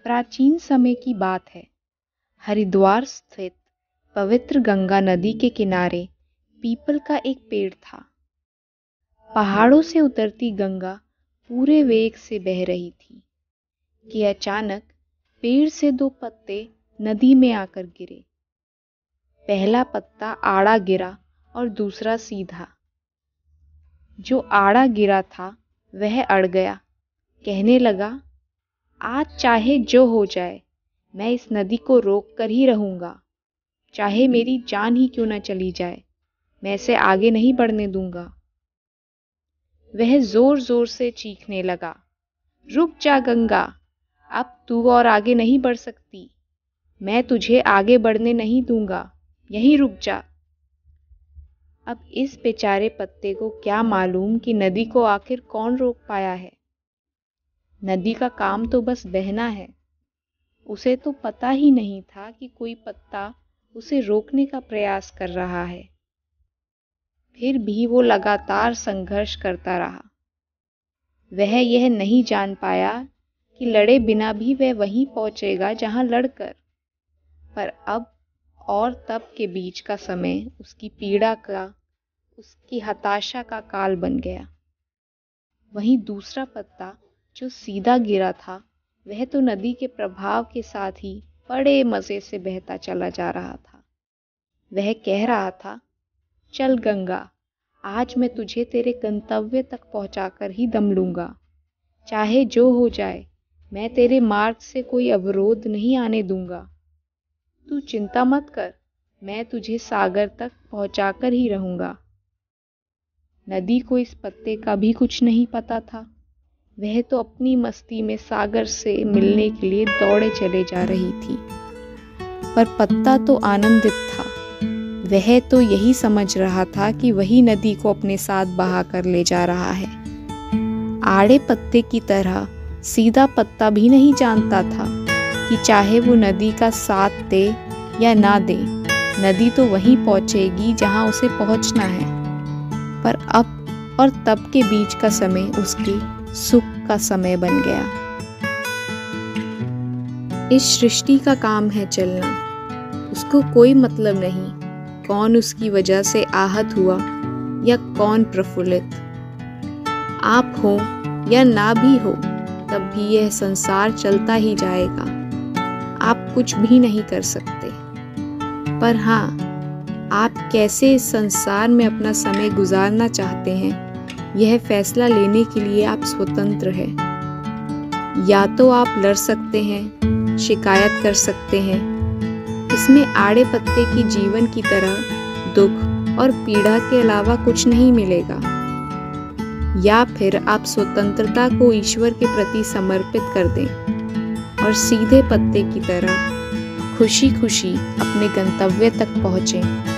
प्राचीन समय की बात है। हरिद्वार स्थित पवित्र गंगा नदी के किनारे पीपल का एक पेड़ था। पहाड़ों से उतरती गंगा पूरे वेग से बह रही थी कि अचानक पेड़ से दो पत्ते नदी में आकर गिरे। पहला पत्ता आड़ा गिरा और दूसरा सीधा। जो आड़ा गिरा था वह अड़ गया। कहने लगा, आज चाहे जो हो जाए मैं इस नदी को रोक कर ही रहूंगा। चाहे मेरी जान ही क्यों न चली जाए, मैं इसे आगे नहीं बढ़ने दूंगा। वह जोर जोर से चीखने लगा, रुक जा गंगा, अब तू और आगे नहीं बढ़ सकती। मैं तुझे आगे बढ़ने नहीं दूंगा, यहीं रुक जा। अब इस बेचारे पत्ते को क्या मालूम कि नदी को आखिर कौन रोक पाया है। नदी का काम तो बस बहना है। उसे तो पता ही नहीं था कि कोई पत्ता उसे रोकने का प्रयास कर रहा है। फिर भी वो लगातार संघर्ष करता रहा। वह यह नहीं जान पाया कि लड़े बिना भी वह वहीं पहुंचेगा जहां लड़कर। पर अब और तब के बीच का समय उसकी पीड़ा का, उसकी हताशा का काल बन गया। वहीं दूसरा पत्ता जो सीधा गिरा था वह तो नदी के प्रभाव के साथ ही बड़े मजे से बहता चला जा रहा था। वह कह रहा था, चल गंगा, आज मैं तुझे तेरे गंतव्य तक पहुंचाकर ही दम लूंगा। चाहे जो हो जाए मैं तेरे मार्ग से कोई अवरोध नहीं आने दूंगा। तू चिंता मत कर, मैं तुझे सागर तक पहुंचाकर ही रहूंगा। नदी को इस पत्ते का भी कुछ नहीं पता था। वह तो अपनी मस्ती में सागर से मिलने के लिए दौड़े चले जा रही थी। पर पत्ता तो आनंदित था। वह तो यही समझ रहा था कि वही नदी को अपने साथ बहा कर ले जा रहा है। आड़े पत्ते की तरह सीधा पत्ता भी नहीं जानता था कि चाहे वो नदी का साथ दे या ना दे, नदी तो वहीं पहुंचेगी जहां उसे पहुंचना है। पर अब और तब के बीच का समय उसके सुख का समय बन गया। इस सृष्टि का काम है चलना। उसको कोई मतलब नहीं कौन उसकी वजह से आहत हुआ या कौन प्रफुल्लित। आप हो या ना भी हो, तब भी यह संसार चलता ही जाएगा। आप कुछ भी नहीं कर सकते। पर हाँ, आप कैसे इस संसार में अपना समय गुजारना चाहते हैं, यह फैसला लेने के लिए आप स्वतंत्र हैं। या तो आप लड़ सकते हैं, शिकायत कर सकते हैं। इसमें आड़े पत्ते की जीवन की तरह दुख और पीड़ा के अलावा कुछ नहीं मिलेगा। या फिर आप स्वतंत्रता को ईश्वर के प्रति समर्पित कर दें और सीधे पत्ते की तरह खुशी खुशी अपने गंतव्य तक पहुँचें।